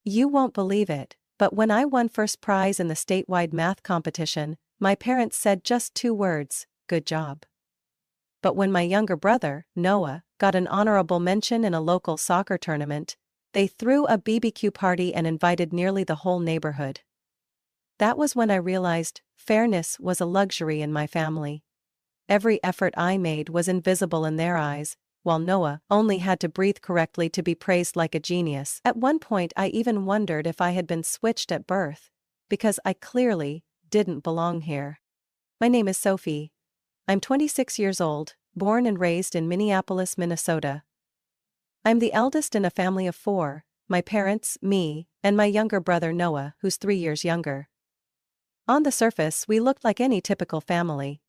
You won't believe it, but when I won first prize in the statewide math competition, my parents said just 2 words, "Good job." But when my younger brother, Noah, got an honorable mention in a local soccer tournament, they threw a BBQ party and invited nearly the whole neighborhood. That was when I realized fairness was a luxury in my family. Every effort I made was invisible in their eyes, while Noah only had to breathe correctly to be praised like a genius. At one point I even wondered if I had been switched at birth, because I clearly didn't belong here. My name is Sophie. I'm 26 years old, born and raised in Minneapolis, Minnesota. I'm the eldest in a family of 4, my parents, me, and my younger brother Noah, who's 3 years younger. On the surface we looked like any typical family.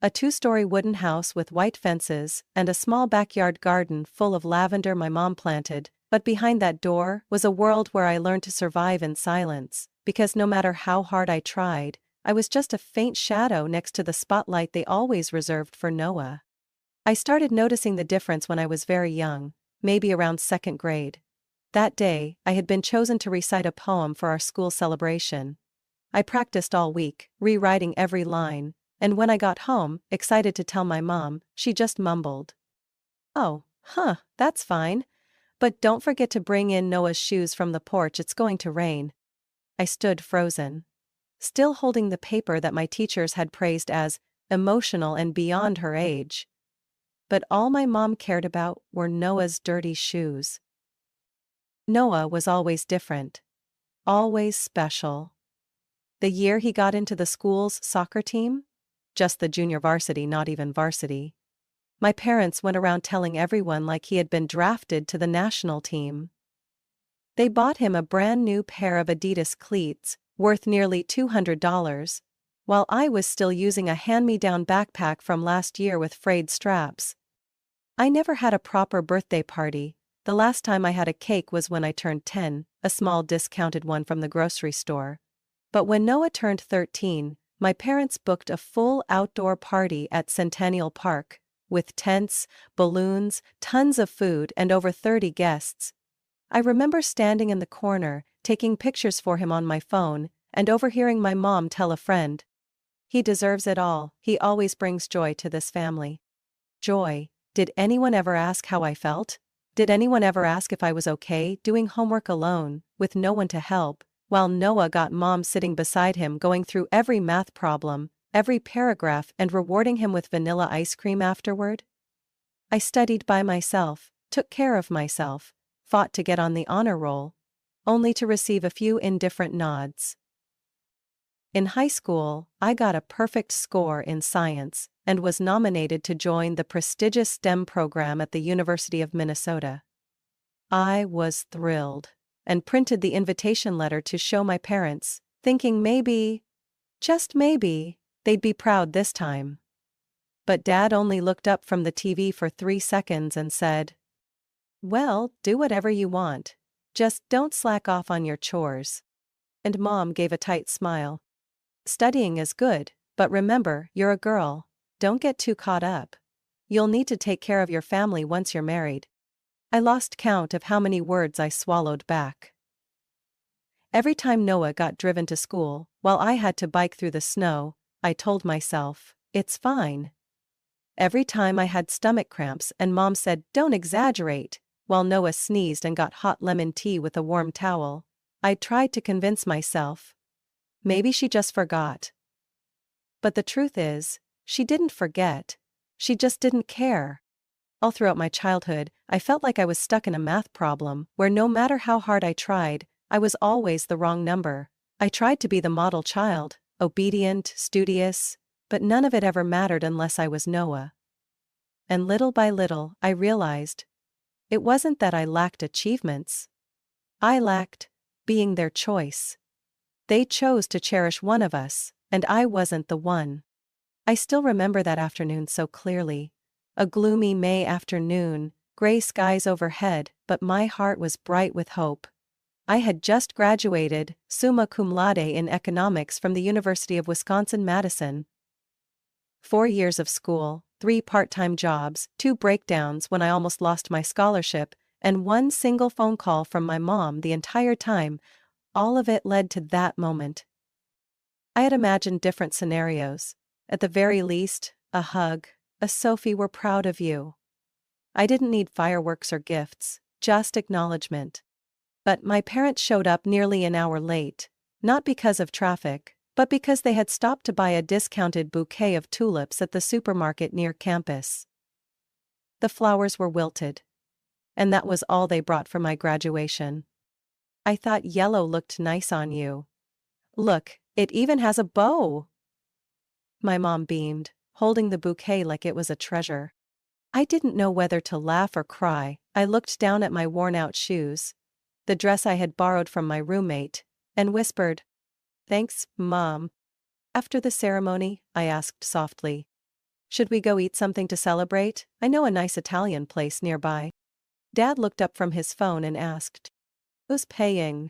A 2-story wooden house with white fences and a small backyard garden full of lavender my mom planted, but behind that door was a world where I learned to survive in silence, because no matter how hard I tried, I was just a faint shadow next to the spotlight they always reserved for Noah. I started noticing the difference when I was very young, maybe around 2nd grade. That day, I had been chosen to recite a poem for our school celebration. I practiced all week, rewriting every line, and when I got home, excited to tell my mom, she just mumbled, "Oh, that's fine. But don't forget to bring in Noah's shoes from the porch, it's going to rain." I stood frozen, still holding the paper that my teachers had praised as emotional and beyond her age. But all my mom cared about were Noah's dirty shoes. Noah was always different. Always special. The year he got into the school's soccer team? Just the junior varsity, not even varsity. My parents went around telling everyone like he had been drafted to the national team. They bought him a brand new pair of Adidas cleats, worth nearly $200, while I was still using a hand-me-down backpack from last year with frayed straps. I never had a proper birthday party. The last time I had a cake was when I turned 10, a small discounted one from the grocery store. But when Noah turned 13, my parents booked a full outdoor party at Centennial Park, with tents, balloons, tons of food, and over 30 guests. I remember standing in the corner, taking pictures for him on my phone, and overhearing my mom tell a friend, "He deserves it all, he always brings joy to this family." Joy. Did anyone ever ask how I felt? Did anyone ever ask if I was okay doing homework alone, with no one to help, while Noah got mom sitting beside him going through every math problem, every paragraph, and rewarding him with vanilla ice cream afterward? I studied by myself, took care of myself, fought to get on the honor roll, only to receive a few indifferent nods. In high school, I got a perfect score in science and was nominated to join the prestigious STEM program at the University of Minnesota. I was thrilled and printed the invitation letter to show my parents, thinking maybe, just maybe, they'd be proud this time. But Dad only looked up from the TV for 3 seconds and said, "Well, do whatever you want. Just don't slack off on your chores." And Mom gave a tight smile. "Studying is good, but remember, you're a girl. Don't get too caught up. You'll need to take care of your family once you're married." I lost count of how many words I swallowed back. Every time Noah got driven to school, while I had to bike through the snow, I told myself, "It's fine." Every time I had stomach cramps and Mom said, "Don't exaggerate," while Noah sneezed and got hot lemon tea with a warm towel, I tried to convince myself, maybe she just forgot. But the truth is, she didn't forget. She just didn't care. All throughout my childhood, I felt like I was stuck in a math problem where no matter how hard I tried, I was always the wrong number. I tried to be the model child, obedient, studious, but none of it ever mattered unless I was Noah. And little by little, I realized, it wasn't that I lacked achievements. I lacked being their choice. They chose to cherish one of us, and I wasn't the one. I still remember that afternoon so clearly. A gloomy May afternoon, gray skies overhead, but my heart was bright with hope. I had just graduated, summa cum laude in economics from the University of Wisconsin-Madison. 4 years of school, 3 part-time jobs, 2 breakdowns when I almost lost my scholarship, And one single phone call from my mom the entire time, all of it led to that moment. I had imagined different scenarios. At the very least, a hug, a "Sophie, we're proud of you." I didn't need fireworks or gifts, just acknowledgement. But my parents showed up nearly an hour late, not because of traffic, but because they had stopped to buy a discounted bouquet of tulips at the supermarket near campus. The flowers were wilted. And that was all they brought for my graduation. "I thought yellow looked nice on you. Look, it even has a bow." My mom beamed, holding the bouquet like it was a treasure. I didn't know whether to laugh or cry. I looked down at my worn-out shoes, the dress I had borrowed from my roommate, and whispered, "Thanks, Mom." After the ceremony, I asked softly, "Should we go eat something to celebrate? I know a nice Italian place nearby." Dad looked up from his phone and asked, "Who's paying?"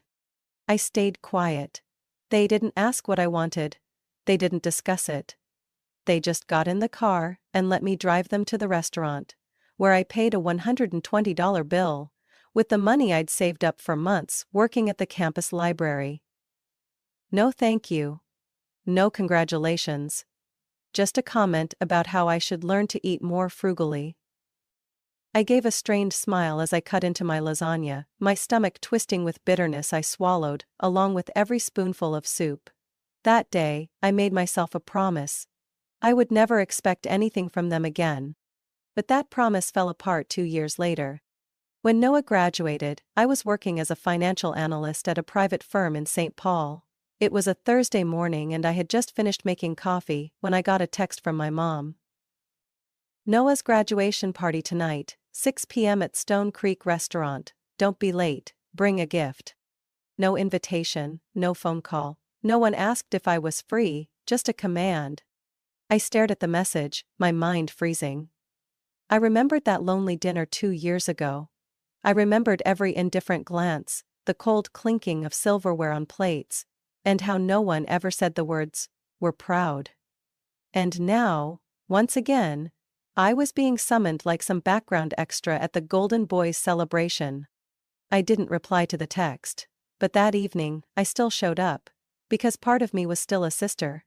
I stayed quiet. They didn't ask what I wanted. They didn't discuss it. They just got in the car and let me drive them to the restaurant, where I paid a $120 bill, with the money I'd saved up for months working at the campus library. No thank you. No congratulations. Just a comment about how I should learn to eat more frugally. I gave a strained smile as I cut into my lasagna, my stomach twisting with bitterness I swallowed, along with every spoonful of soup. That day, I made myself a promise. I would never expect anything from them again. But that promise fell apart 2 years later. When Noah graduated, I was working as a financial analyst at a private firm in St. Paul. It was a Thursday morning and I had just finished making coffee when I got a text from my mom. "Noah's graduation party tonight, 6 p.m. at Stone Creek Restaurant. Don't be late, bring a gift." No invitation, no phone call. No one asked if I was free, just a command. I stared at the message, my mind freezing. I remembered that lonely dinner 2 years ago. I remembered every indifferent glance, the cold clinking of silverware on plates, and how no one ever said the words, "We're proud." And now, once again, I was being summoned like some background extra at the Golden Boys celebration. I didn't reply to the text, but that evening, I still showed up, because part of me was still a sister.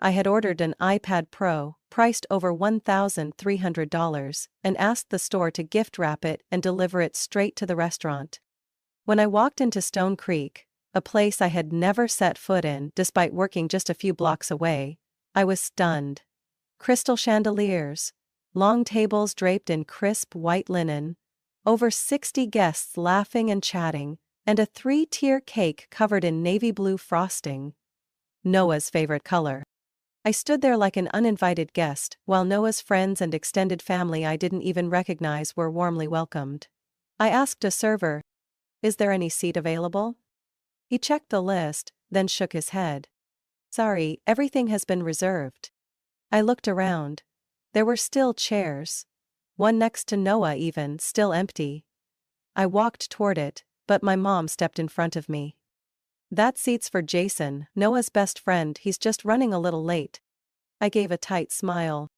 I had ordered an iPad Pro, priced over $1,300, and asked the store to gift wrap it and deliver it straight to the restaurant. When I walked into Stone Creek, a place I had never set foot in despite working just a few blocks away, I was stunned. Crystal chandeliers, long tables draped in crisp white linen, over 60 guests laughing and chatting, and a 3-tier cake covered in navy blue frosting. Noah's favorite color. I stood there like an uninvited guest, while Noah's friends and extended family I didn't even recognize were warmly welcomed. I asked a server, "Is there any seat available?" He checked the list, then shook his head. "Sorry, everything has been reserved." I looked around. There were still chairs. One next to Noah even, still empty. I walked toward it, but my mom stepped in front of me. "That seat's for Jason, Noah's best friend, he's just running a little late." I gave a tight smile.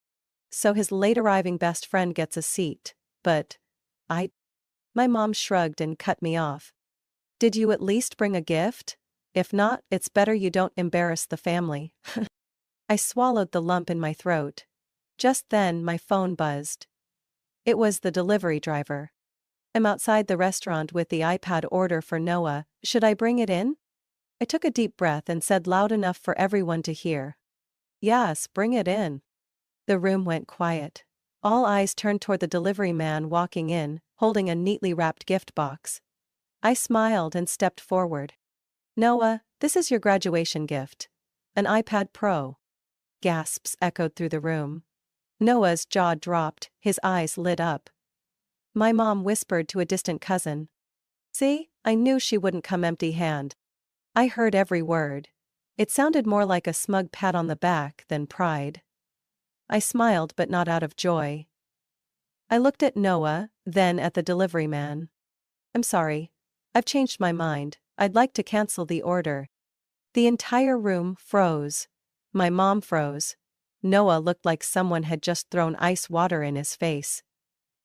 So his late-arriving best friend gets a seat, but My mom shrugged and cut me off. "Did you at least bring a gift? If not, it's better you don't embarrass the family." I swallowed the lump in my throat. Just then my phone buzzed. It was the delivery driver. "I'm outside the restaurant with the iPad order for Noah, should I bring it in?" I took a deep breath and said loud enough for everyone to hear, "Yes, bring it in." The room went quiet. All eyes turned toward the delivery man walking in, holding a neatly wrapped gift box. I smiled and stepped forward. "Noah, this is your graduation gift. An iPad Pro." Gasps echoed through the room. Noah's jaw dropped, his eyes lit up. My mom whispered to a distant cousin, "See, I knew she wouldn't come empty-handed." I heard every word. It sounded more like a smug pat on the back than pride. I smiled but not out of joy. I looked at Noah, then at the delivery man. "I'm sorry. I've changed my mind, I'd like to cancel the order." The entire room froze. My mom froze. Noah looked like someone had just thrown ice water in his face.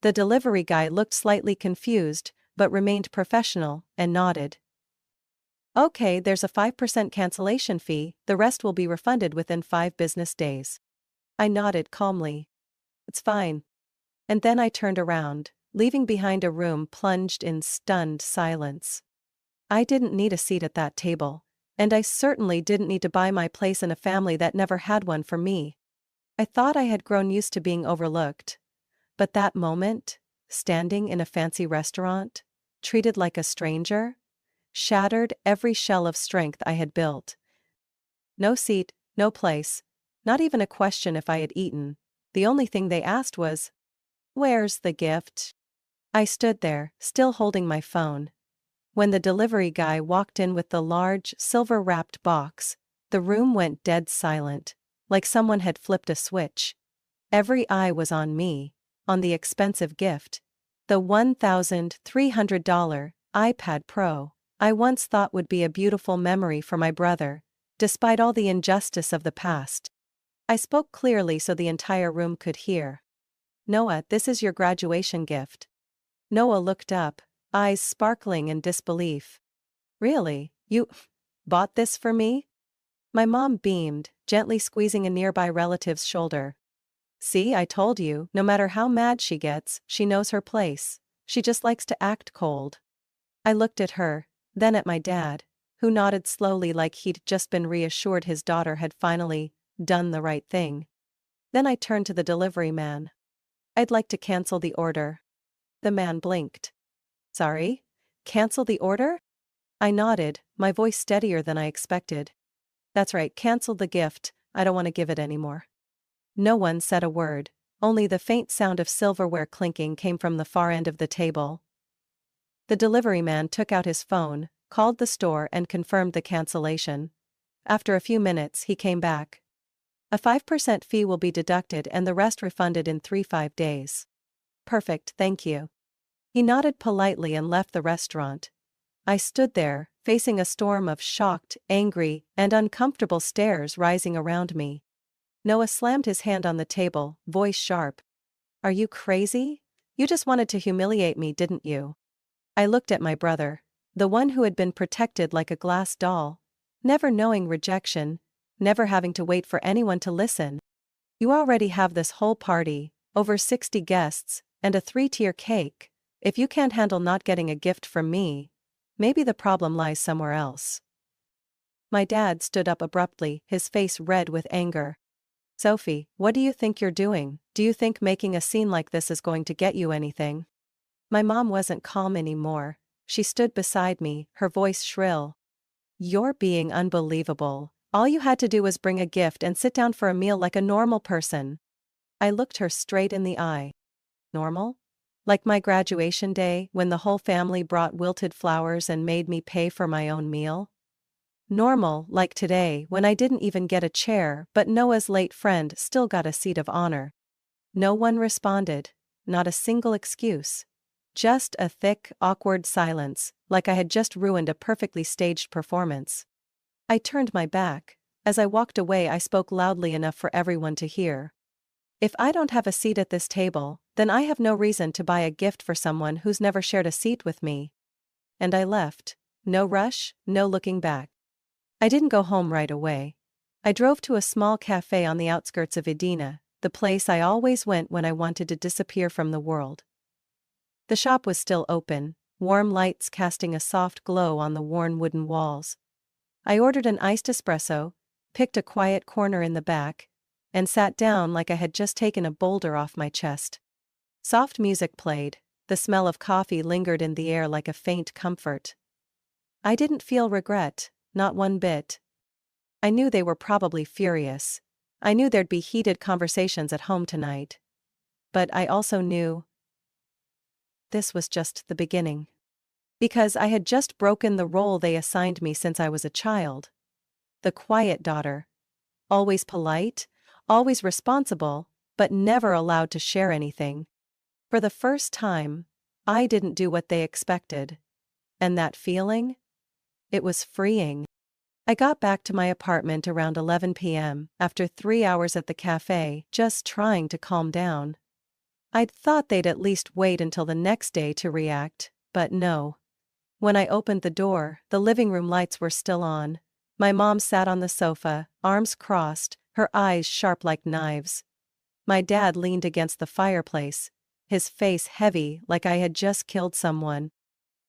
The delivery guy looked slightly confused, but remained professional, and nodded. Okay, there's a 5% cancellation fee, the rest will be refunded within 5 business days. I nodded calmly. It's fine. And then I turned around, leaving behind a room plunged in stunned silence. I didn't need a seat at that table, and I certainly didn't need to buy my place in a family that never had one for me. I thought I had grown used to being overlooked. But that moment, standing in a fancy restaurant, treated like a stranger, shattered every shell of strength I had built. No seat, no place, not even a question if I had eaten. The only thing they asked was, "Where's the gift?" I stood there, still holding my phone. When the delivery guy walked in with the large, silver-wrapped box, the room went dead silent, like someone had flipped a switch. Every eye was on me, on the expensive gift. The $1,300 iPad Pro I once thought would be a beautiful memory for my brother, despite all the injustice of the past. I spoke clearly so the entire room could hear. "Noah, this is your graduation gift." Noah looked up, eyes sparkling in disbelief. "Really? You bought this for me?" My mom beamed, gently squeezing a nearby relative's shoulder. "See, I told you, no matter how mad she gets, she knows her place. She just likes to act cold." I looked at her, then at my dad, who nodded slowly like he'd just been reassured his daughter had finally done the right thing. Then I turned to the delivery man. "I'd like to cancel the order." The man blinked. "Sorry? Cancel the order?" I nodded, my voice steadier than I expected. "That's right, cancel the gift, I don't want to give it anymore." No one said a word, only the faint sound of silverware clinking came from the far end of the table. The delivery man took out his phone, called the store and confirmed the cancellation. After a few minutes he came back. "A 5% fee will be deducted and the rest refunded in 3-5 days. "Perfect, thank you." He nodded politely and left the restaurant. I stood there, facing a storm of shocked, angry, and uncomfortable stares rising around me. Noah slammed his hand on the table, voice sharp. "Are you crazy? You just wanted to humiliate me, didn't you?" I looked at my brother, the one who had been protected like a glass doll, never knowing rejection, never having to wait for anyone to listen. "You already have this whole party, over 60 guests, and a 3-tier cake. If you can't handle not getting a gift from me, maybe the problem lies somewhere else." My dad stood up abruptly, his face red with anger. "Sophie, what do you think you're doing? Do you think making a scene like this is going to get you anything?" My mom wasn't calm anymore. She stood beside me, her voice shrill. "You're being unbelievable. All you had to do was bring a gift and sit down for a meal like a normal person." I looked her straight in the eye. Normal? Like my graduation day, when the whole family brought wilted flowers and made me pay for my own meal? Normal, like today, when I didn't even get a chair but Noah's late friend still got a seat of honor. No one responded, not a single excuse. Just a thick, awkward silence, like I had just ruined a perfectly staged performance. I turned my back. As I walked away, I spoke loudly enough for everyone to hear. "If I don't have a seat at this table, then I have no reason to buy a gift for someone who's never shared a seat with me." And I left. No rush, no looking back. I didn't go home right away. I drove to a small cafe on the outskirts of Edina, the place I always went when I wanted to disappear from the world. The shop was still open, warm lights casting a soft glow on the worn wooden walls. I ordered an iced espresso, picked a quiet corner in the back, and sat down like I had just taken a boulder off my chest. Soft music played, the smell of coffee lingered in the air like a faint comfort. I didn't feel regret, not one bit. I knew they were probably furious. I knew there'd be heated conversations at home tonight. But I also knew this was just the beginning. Because I had just broken the role they assigned me since I was a child. The quiet daughter. Always polite, always responsible, but never allowed to share anything. For the first time, I didn't do what they expected. And that feeling? It was freeing. I got back to my apartment around 11 p.m., after 3 hours at the cafe, just trying to calm down. I'd thought they'd at least wait until the next day to react, but no. When I opened the door, the living room lights were still on. My mom sat on the sofa, arms crossed, her eyes sharp like knives. My dad leaned against the fireplace, his face heavy like I had just killed someone.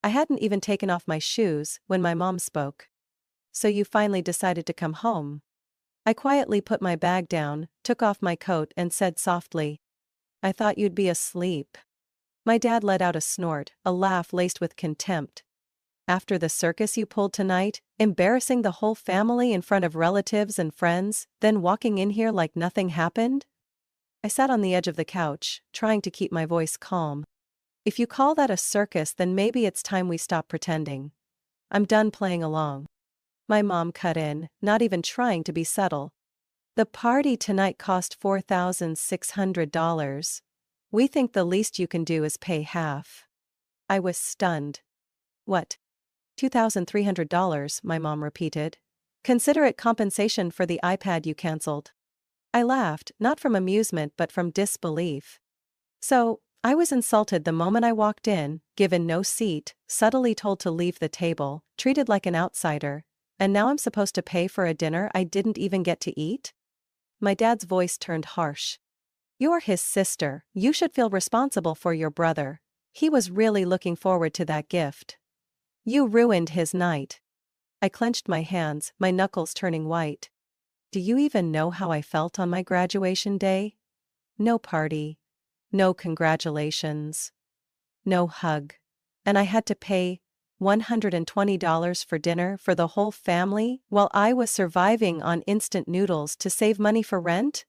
I hadn't even taken off my shoes when my mom spoke. "So you finally decided to come home?" I quietly put my bag down, took off my coat and said softly, "I thought you'd be asleep." My dad let out a snort, a laugh laced with contempt. "After the circus you pulled tonight, embarrassing the whole family in front of relatives and friends, then walking in here like nothing happened?" I sat on the edge of the couch, trying to keep my voice calm. "If you call that a circus, then maybe it's time we stop pretending. I'm done playing along." My mom cut in, not even trying to be subtle. "The party tonight cost $4,600. We think the least you can do is pay half." I was stunned. "What? $2,300, my mom repeated. "Consider it compensation for the iPad you canceled." I laughed, not from amusement but from disbelief. So, I was insulted the moment I walked in, given no seat, subtly told to leave the table, treated like an outsider, and now I'm supposed to pay for a dinner I didn't even get to eat? My dad's voice turned harsh. "You're his sister, you should feel responsible for your brother. He was really looking forward to that gift. You ruined his night." I clenched my hands, my knuckles turning white. Do you even know how I felt on my graduation day? No party. No congratulations. No hug. And I had to pay $120 for dinner for the whole family while I was surviving on instant noodles to save money for rent?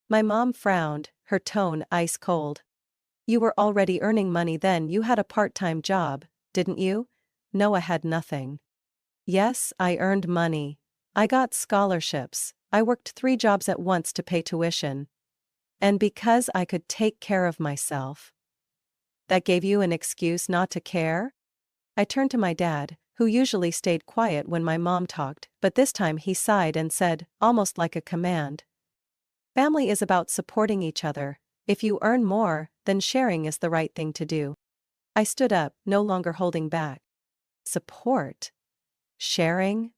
My mom frowned, her tone ice cold. "You were already earning money then. You had a part-time job, didn't you?" Noah had nothing. "Yes, I earned money. I got scholarships. I worked 3 jobs at once to pay tuition. And because I could take care of myself." "That gave you an excuse not to care?" I turned to my dad, who usually stayed quiet when my mom talked, but this time he sighed and said, almost like a command, "Family is about supporting each other. If you earn more, then sharing is the right thing to do." I stood up, no longer holding back. Support? Sharing?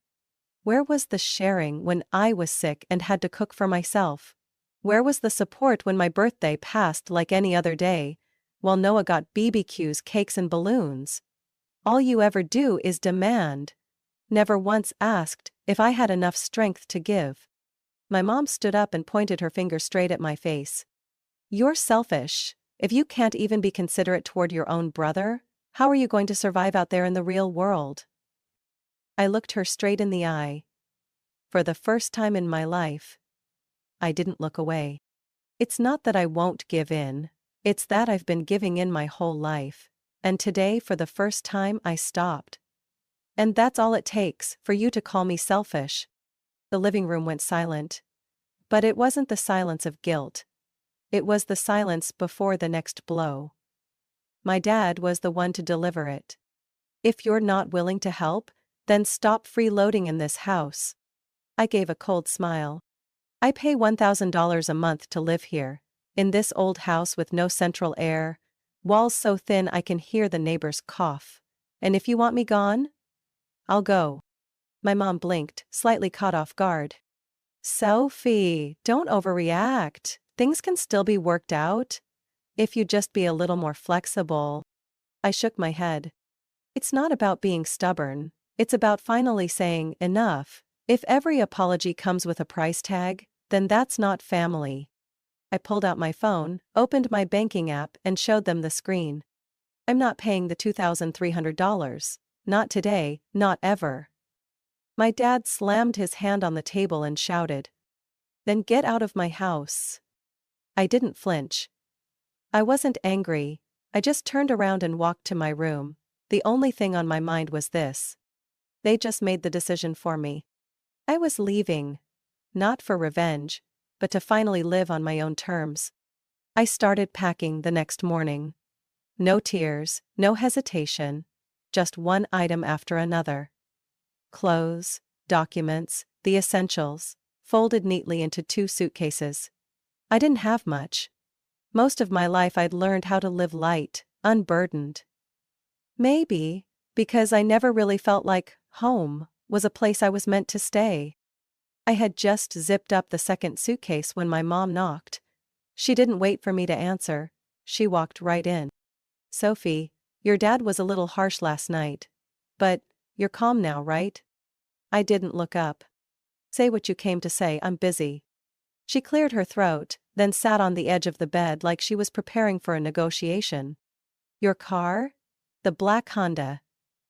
Where was the sharing when I was sick and had to cook for myself? Where was the support when my birthday passed like any other day, while Noah got BBQs, cakes and balloons? All you ever do is demand. Never once asked if I had enough strength to give. My mom stood up and pointed her finger straight at my face. "You're selfish. If you can't even be considerate toward your own brother, how are you going to survive out there in the real world?" I looked her straight in the eye. For the first time in my life, I didn't look away. It's not that I won't give in, it's that I've been giving in my whole life, and today for the first time I stopped. "And that's all it takes, for you to call me selfish." The living room went silent. But it wasn't the silence of guilt. It was the silence before the next blow. My dad was the one to deliver it. "If you're not willing to help, then stop freeloading in this house." I gave a cold smile. "I pay $1,000 a month to live here, in this old house with no central air, walls so thin I can hear the neighbors cough. And if you want me gone, I'll go." My mom blinked, slightly caught off guard. "Sophie, don't overreact. Things can still be worked out. If you just be a little more flexible." I shook my head. "It's not about being stubborn. It's about finally saying, enough. If every apology comes with a price tag, then that's not family." I pulled out my phone, opened my banking app and showed them the screen. "I'm not paying the $2,300. Not today, not ever." My dad slammed his hand on the table and shouted, "Then get out of my house." I didn't flinch. I wasn't angry, I just turned around and walked to my room. The only thing on my mind was this. They just made the decision for me. I was leaving. Not for revenge, but to finally live on my own terms. I started packing the next morning. No tears, no hesitation. Just one item after another. Clothes, documents, the essentials, folded neatly into 2 suitcases. I didn't have much. Most of my life I'd learned how to live light, unburdened. Maybe, because I never really felt like home was a place I was meant to stay. I had just zipped up the second suitcase when my mom knocked. She didn't wait for me to answer. She walked right in. "Sophie, your dad was a little harsh last night. But, you're calm now, right?" I didn't look up. "Say what you came to say, I'm busy." She cleared her throat, then sat on the edge of the bed like she was preparing for a negotiation. "Your car? The black Honda.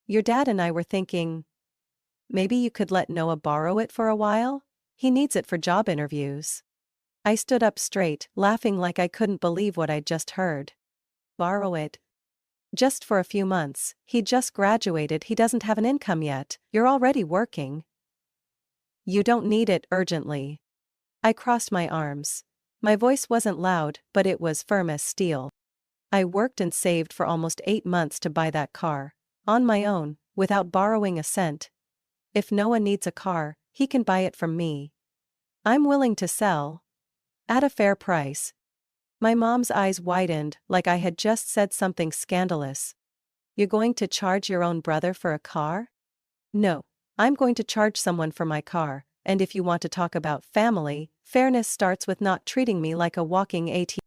Your dad and I were thinking, maybe you could let Noah borrow it for a while? He needs it for job interviews." I stood up straight, laughing like I couldn't believe what I'd just heard. "Borrow it? Just for a few months, he just graduated, he doesn't have an income yet, you're already working." "You don't need it urgently." I crossed my arms. My voice wasn't loud, but it was firm as steel. "I worked and saved for almost 8 months to buy that car. On my own, without borrowing a cent. If Noah needs a car, he can buy it from me. I'm willing to sell. At a fair price." My mom's eyes widened like I had just said something scandalous. "You're going to charge your own brother for a car?" "No. I'm going to charge someone for my car, and if you want to talk about family, fairness starts with not treating me like a walking ATM."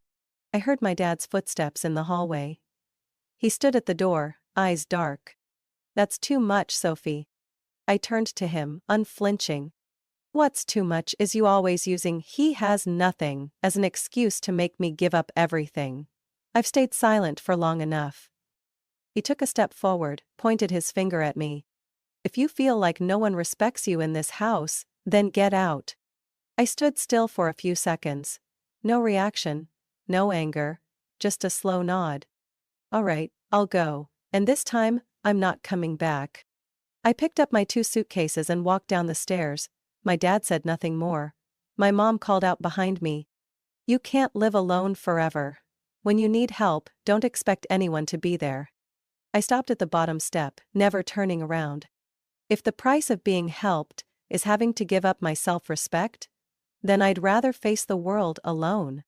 I heard my dad's footsteps in the hallway. He stood at the door, eyes dark. "That's too much, Sophie." I turned to him, unflinching. "What's too much is you always using 'he has nothing' as an excuse to make me give up everything. I've stayed silent for long enough." He took a step forward, pointed his finger at me. "If you feel like no one respects you in this house, then get out." I stood still for a few seconds. No reaction, no anger, just a slow nod. "All right, I'll go, and this time, I'm not coming back." I picked up my 2 suitcases and walked down the stairs. My dad said nothing more. My mom called out behind me, "You can't live alone forever. When you need help, don't expect anyone to be there." I stopped at the bottom step, never turning around. If the price of being helped is having to give up my self-respect, then I'd rather face the world alone.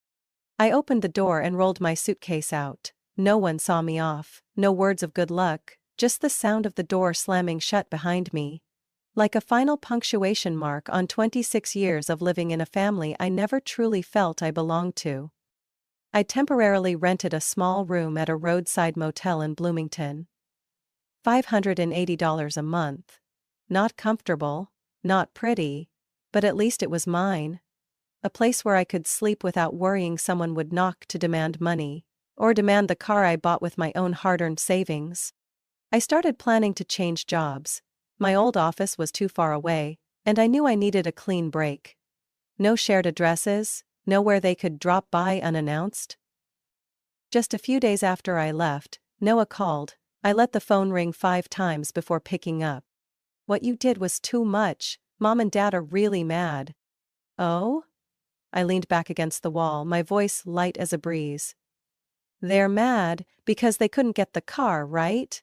I opened the door and rolled my suitcase out. No one saw me off, no words of good luck, just the sound of the door slamming shut behind me. Like a final punctuation mark on 26 years of living in a family I never truly felt I belonged to. I temporarily rented a small room at a roadside motel in Bloomington. $580 a month. Not comfortable, not pretty, but at least it was mine. A place where I could sleep without worrying someone would knock to demand money, or demand the car I bought with my own hard-earned savings. I started planning to change jobs. My old office was too far away, and I knew I needed a clean break. No shared addresses, nowhere they could drop by unannounced. Just a few days after I left, Noah called. I let the phone ring 5 times before picking up. "What you did was too much. Mom and Dad are really mad." "Oh?" I leaned back against the wall, my voice light as a breeze. "They're mad because they couldn't get the car, right?"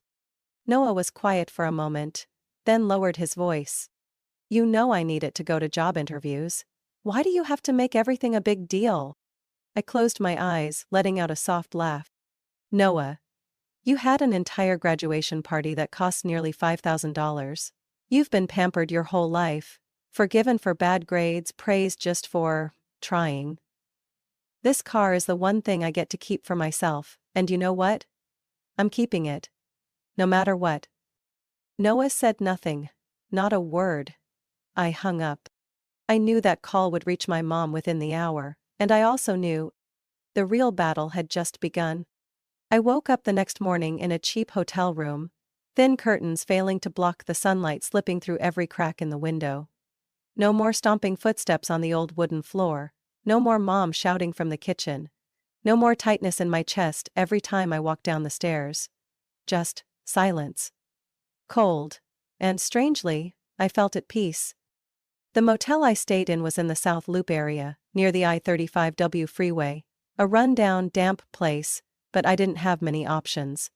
Noah was quiet for a moment, then lowered his voice. "You know I need it to go to job interviews. Why do you have to make everything a big deal?" I closed my eyes, letting out a soft laugh. "Noah, you had an entire graduation party that cost nearly $5,000. You've been pampered your whole life, forgiven for bad grades, praised just for trying. This car is the one thing I get to keep for myself, and you know what? I'm keeping it. No matter what." Noah said nothing, not a word. I hung up. I knew that call would reach my mom within the hour, and I also knew the real battle had just begun. I woke up the next morning in a cheap hotel room, thin curtains failing to block the sunlight slipping through every crack in the window. No more stomping footsteps on the old wooden floor, no more mom shouting from the kitchen, no more tightness in my chest every time I walked down the stairs. Just silence. Cold. And strangely, I felt at peace. The motel I stayed in was in the South Loop area, near the I-35W freeway. A run-down, damp place, but I didn't have many options.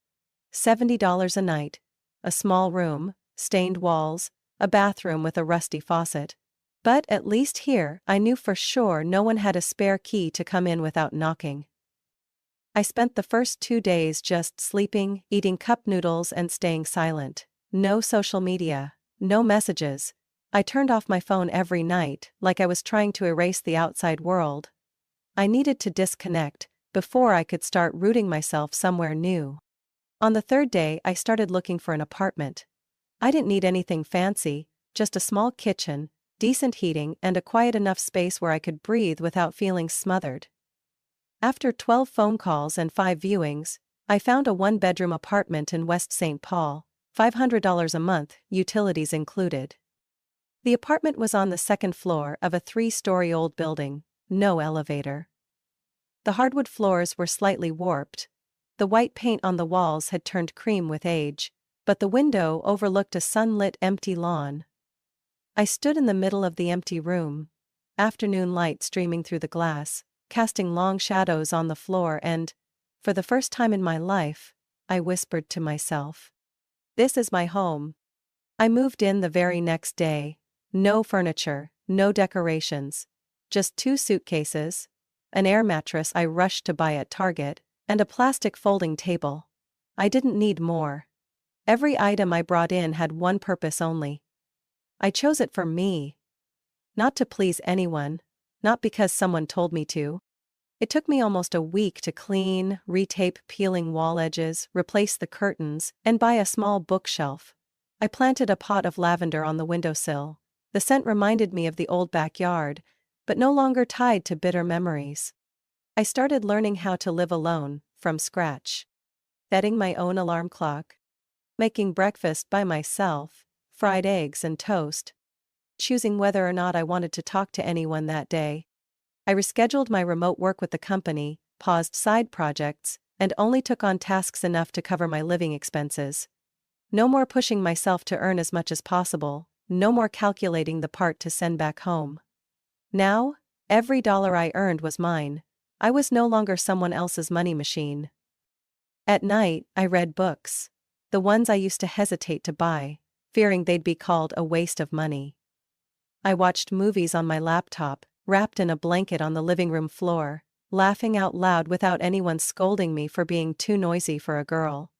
$70 a night. A small room, stained walls, a bathroom with a rusty faucet. But at least here I knew for sure no one had a spare key to come in without knocking. I spent the first 2 days just sleeping, eating cup noodles and staying silent. No social media, no messages. I turned off my phone every night, like I was trying to erase the outside world. I needed to disconnect before I could start rooting myself somewhere new. On the third day, I started looking for an apartment. I didn't need anything fancy, just a small kitchen, decent heating, and a quiet enough space where I could breathe without feeling smothered. After 12 phone calls and 5 viewings, I found a one-bedroom apartment in West St. Paul, $500 a month, utilities included. The apartment was on the second floor of a 3-story old building, no elevator. The hardwood floors were slightly warped. The white paint on the walls had turned cream with age, but the window overlooked a sunlit empty lawn. I stood in the middle of the empty room, afternoon light streaming through the glass, casting long shadows on the floor, and, for the first time in my life, I whispered to myself, "This is my home." I moved in the very next day. No furniture, no decorations, just 2 suitcases, an air mattress I rushed to buy at Target, and a plastic folding table. I didn't need more. Every item I brought in had one purpose only. I chose it for me. Not to please anyone, not because someone told me to. It took me almost a week to clean, retape peeling wall edges, replace the curtains, and buy a small bookshelf. I planted a pot of lavender on the windowsill. The scent reminded me of the old backyard, but no longer tied to bitter memories. I started learning how to live alone, from scratch. Setting my own alarm clock. Making breakfast by myself, fried eggs and toast. Choosing whether or not I wanted to talk to anyone that day. I rescheduled my remote work with the company, paused side projects, and only took on tasks enough to cover my living expenses. No more pushing myself to earn as much as possible, no more calculating the part to send back home. Now, every dollar I earned was mine. I was no longer someone else's money machine. At night, I read books. The ones I used to hesitate to buy, fearing they'd be called a waste of money. I watched movies on my laptop, wrapped in a blanket on the living room floor, laughing out loud without anyone scolding me for being too noisy for a girl.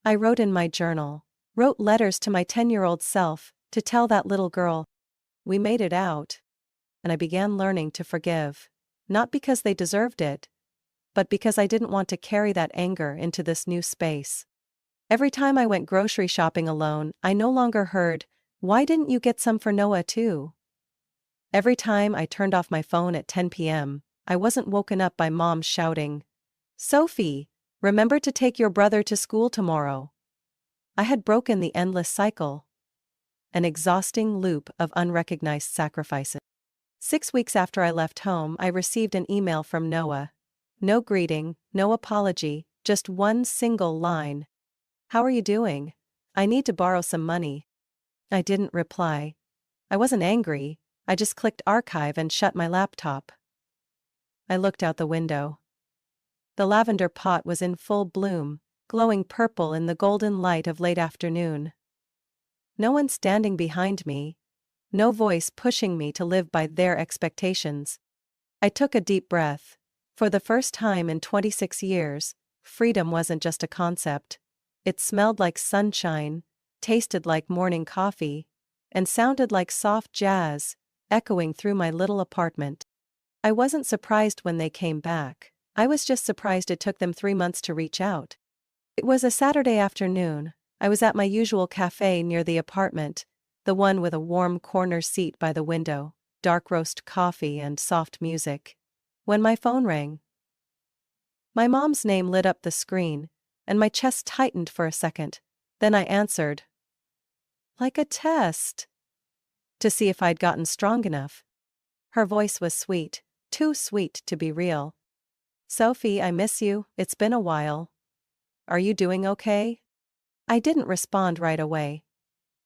I wrote in my journal, wrote letters to my 10-year-old self, to tell that little girl, "We made it out." And I began learning to forgive. Not because they deserved it, but because I didn't want to carry that anger into this new space. Every time I went grocery shopping alone, I no longer heard, "Why didn't you get some for Noah too?" Every time I turned off my phone at 10 p.m., I wasn't woken up by mom shouting, "Sophie, remember to take your brother to school tomorrow." I had broken the endless cycle. An exhausting loop of unrecognized sacrifices. 6 weeks after I left home, I received an email from Noah. No greeting, no apology, just one single line. "How are you doing? I need to borrow some money." I didn't reply. I wasn't angry, I just clicked archive and shut my laptop. I looked out the window. The lavender pot was in full bloom, glowing purple in the golden light of late afternoon. No one standing behind me. No voice pushing me to live by their expectations. I took a deep breath. For the first time in 26 years, freedom wasn't just a concept. It smelled like sunshine, tasted like morning coffee, and sounded like soft jazz, echoing through my little apartment. I wasn't surprised when they came back. I was just surprised it took them 3 months to reach out. It was a Saturday afternoon. I was at my usual cafe near the apartment, the one with a warm corner seat by the window, dark roast coffee and soft music. When my phone rang. My mom's name lit up the screen, and my chest tightened for a second. Then I answered. Like a test. To see if I'd gotten strong enough. Her voice was sweet, too sweet to be real. "Sophie, I miss you, it's been a while. Are you doing okay?" I didn't respond right away.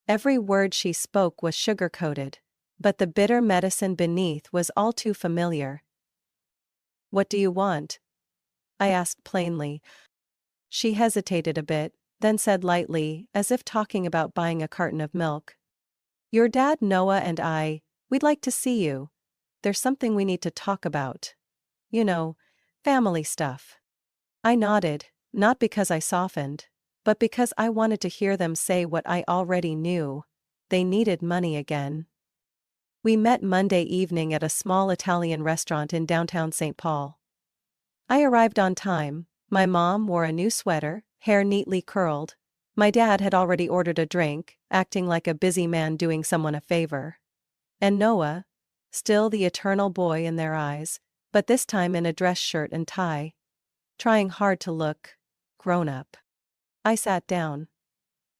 Every word she spoke was sugar-coated, but the bitter medicine beneath was all too familiar. "What do you want?" I asked plainly. She hesitated a bit, then said lightly, as if talking about buying a carton of milk. "Your dad, Noah, and we'd like to see you. There's something we need to talk about. You know, family stuff." I nodded, not because I softened, but because I wanted to hear them say what I already knew. They needed money again. We met Monday evening at a small Italian restaurant in downtown St. Paul. I arrived on time. My mom wore a new sweater, hair neatly curled. My dad had already ordered a drink, acting like a busy man doing someone a favor. And Noah, still the eternal boy in their eyes, but this time in a dress shirt and tie, trying hard to look grown up. I sat down.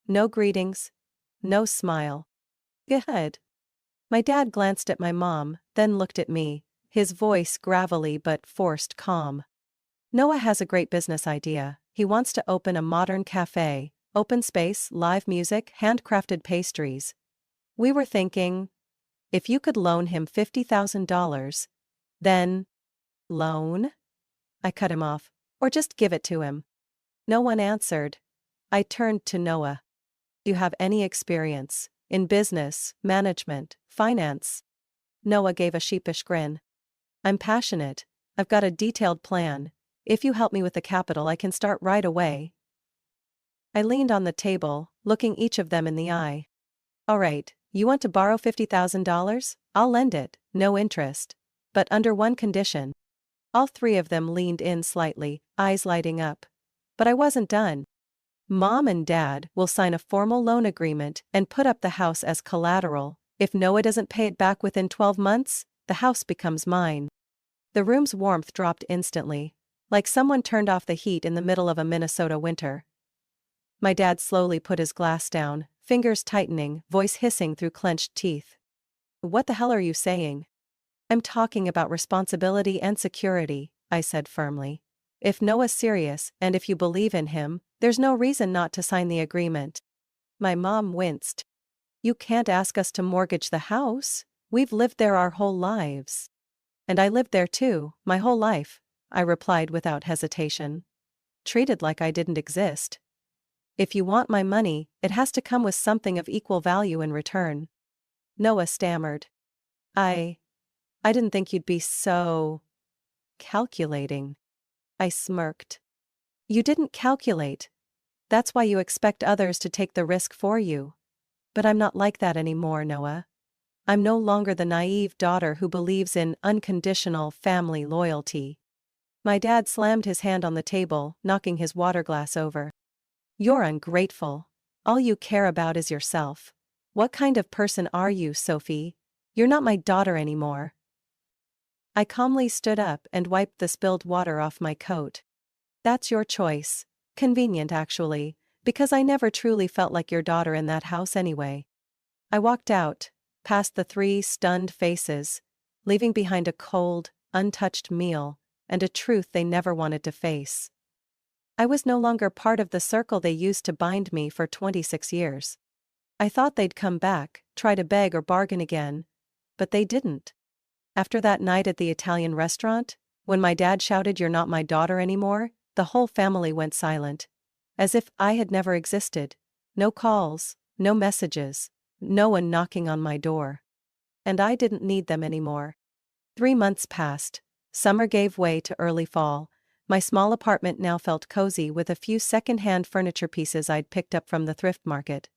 No greetings. No smile. Good. My dad glanced at my mom, then looked at me, his voice gravelly but forced calm. Noah has a great business idea. He wants to open a modern cafe, open space, live music, handcrafted pastries. We were thinking, if you could loan him $50,000, then… Loan? I cut him off. Or just give it to him. No one answered. I turned to Noah. Do you have any experience in business, management, finance? Noah gave a sheepish grin. I'm passionate. I've got a detailed plan. If you help me with the capital, I can start right away. I leaned on the table, looking each of them in the eye. All right, you want to borrow $50,000? I'll lend it, no interest. But under one condition. All three of them leaned in slightly, eyes lighting up. But I wasn't done. Mom and Dad will sign a formal loan agreement and put up the house as collateral. If Noah doesn't pay it back within 12 months, the house becomes mine. The room's warmth dropped instantly, like someone turned off the heat in the middle of a Minnesota winter. My dad slowly put his glass down, fingers tightening, voice hissing through clenched teeth. What the hell are you saying? I'm talking about responsibility and security, I said firmly. If Noah's serious, and if you believe in him, there's no reason not to sign the agreement. My mom winced. You can't ask us to mortgage the house. We've lived there our whole lives. And I lived there too, my whole life, I replied without hesitation. Treated like I didn't exist. If you want my money, it has to come with something of equal value in return. Noah stammered. I didn't think you'd be so… calculating. I smirked. You didn't calculate. That's why you expect others to take the risk for you. But I'm not like that anymore, Noah. I'm no longer the naive daughter who believes in unconditional family loyalty. My dad slammed his hand on the table, knocking his water glass over. You're ungrateful. All you care about is yourself. What kind of person are you, Sophie? You're not my daughter anymore. I calmly stood up and wiped the spilled water off my coat. That's your choice. Convenient, actually, because I never truly felt like your daughter in that house anyway. I walked out, past the three stunned faces, leaving behind a cold, untouched meal, and a truth they never wanted to face. I was no longer part of the circle they used to bind me for 26 years. I thought they'd come back, try to beg or bargain again, but they didn't. After that night at the Italian restaurant, when my dad shouted, "You're not my daughter anymore," the whole family went silent. As if I had never existed. No calls, no messages, no one knocking on my door. And I didn't need them anymore. 3 months passed. Summer gave way to early fall. My small apartment now felt cozy with a few second-hand furniture pieces I'd picked up from the thrift market.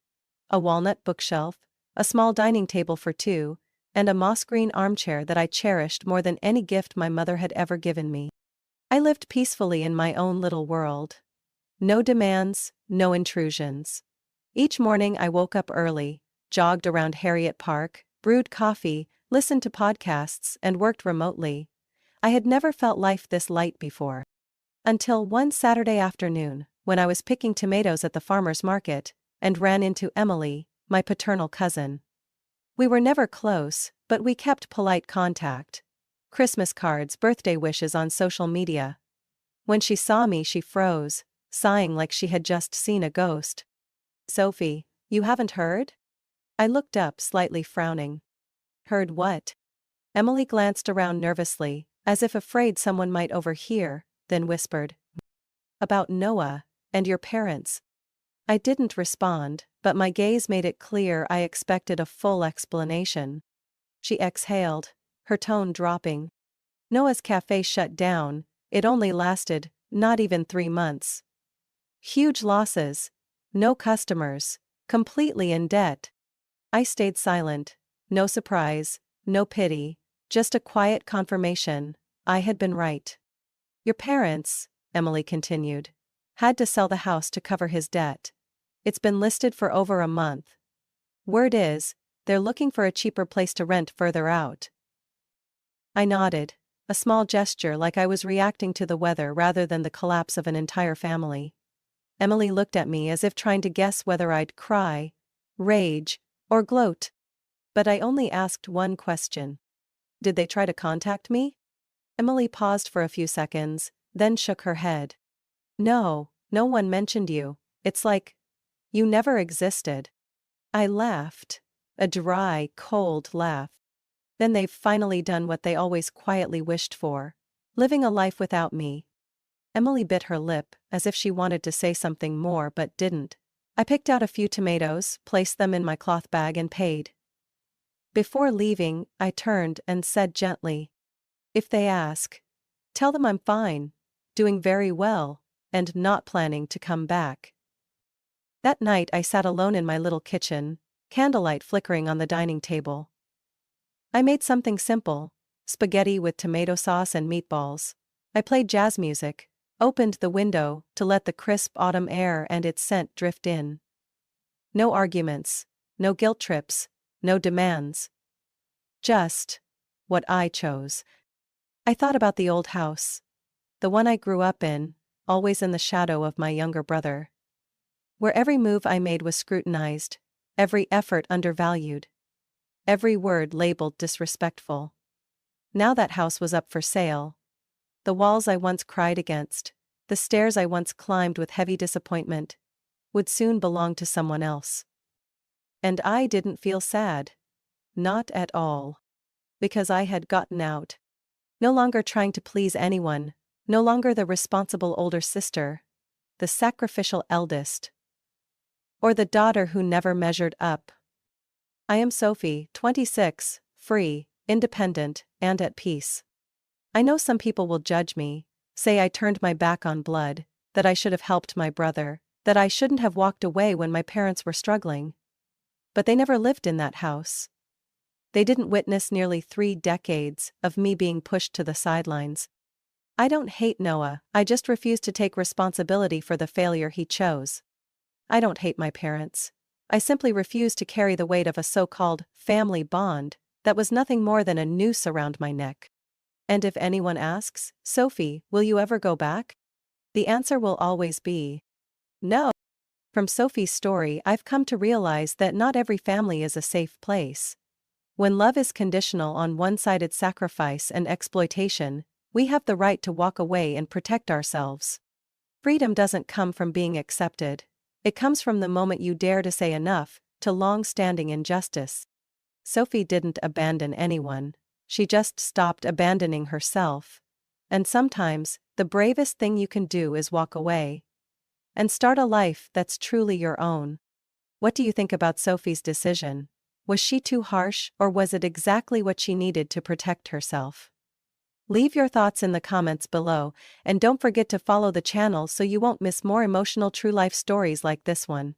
A walnut bookshelf, a small dining table for two, and a moss-green armchair that I cherished more than any gift my mother had ever given me. I lived peacefully in my own little world. No demands, no intrusions. Each morning I woke up early, jogged around Harriet Park, brewed coffee, listened to podcasts, and worked remotely. I had never felt life this light before. Until one Saturday afternoon, when I was picking tomatoes at the farmer's market, and ran into Emily, my paternal cousin. We were never close, but we kept polite contact. Christmas cards, birthday wishes on social media. When she saw me, she froze, sighing like she had just seen a ghost. "Sophie, you haven't heard?" I looked up, slightly frowning. "Heard what?" Emily glanced around nervously, as if afraid someone might overhear, then whispered. "About Noah, and your parents." I didn't respond, but my gaze made it clear I expected a full explanation. She exhaled, her tone dropping. "Noah's cafe shut down. It only lasted Not even 3 months. Huge losses. No customers. Completely in debt. I stayed silent. No surprise. No pity. Just a quiet confirmation. I had been right. Your parents, Emily continued, had to sell the house to cover his debt. It's been listed for over a month. Word is, they're looking for a cheaper place to rent further out. I nodded, a small gesture like I was reacting to the weather rather than the collapse of an entire family. Emily looked at me as if trying to guess whether I'd cry, rage, or gloat. But I only asked one question. Did they try to contact me? Emily paused for a few seconds, then shook her head. No, no one mentioned you. It's like you never existed. I laughed. A dry, cold laugh. Then they've finally done what they always quietly wished for. Living a life without me. Emily bit her lip, as if she wanted to say something more but didn't. I picked out a few tomatoes, placed them in my cloth bag and paid. Before leaving, I turned and said gently, if they ask, tell them I'm fine, doing very well, and not planning to come back. That night I sat alone in my little kitchen, candlelight flickering on the dining table. I made something simple, spaghetti with tomato sauce and meatballs. I played jazz music, opened the window to let the crisp autumn air and its scent drift in. No arguments, no guilt trips, no demands. Just what I chose. I thought about the old house. The one I grew up in, always in the shadow of my younger brother. Where every move I made was scrutinized, every effort undervalued. Every word labeled disrespectful. Now that house was up for sale. The walls I once cried against, the stairs I once climbed with heavy disappointment, would soon belong to someone else. And I didn't feel sad. Not at all. Because I had gotten out. No longer trying to please anyone, no longer the responsible older sister, the sacrificial eldest, or the daughter who never measured up. I am Sophie, 26, free, independent, and at peace. I know some people will judge me, say I turned my back on blood, that I should have helped my brother, that I shouldn't have walked away when my parents were struggling. But they never lived in that house. They didn't witness nearly 3 decades of me being pushed to the sidelines. I don't hate Noah, I just refuse to take responsibility for the failure he chose. I don't hate my parents. I simply refuse to carry the weight of a so-called family bond that was nothing more than a noose around my neck. And if anyone asks, Sophie, will you ever go back? The answer will always be no. From Sophie's story, I've come to realize that not every family is a safe place. When love is conditional on one-sided sacrifice and exploitation, we have the right to walk away and protect ourselves. Freedom doesn't come from being accepted. It comes from the moment you dare to say enough to long-standing injustice. Sophie didn't abandon anyone. She just stopped abandoning herself. And sometimes, the bravest thing you can do is walk away. And start a life that's truly your own. What do you think about Sophie's decision? Was she too harsh, or was it exactly what she needed to protect herself? Leave your thoughts in the comments below, and don't forget to follow the channel so you won't miss more emotional true life stories like this one.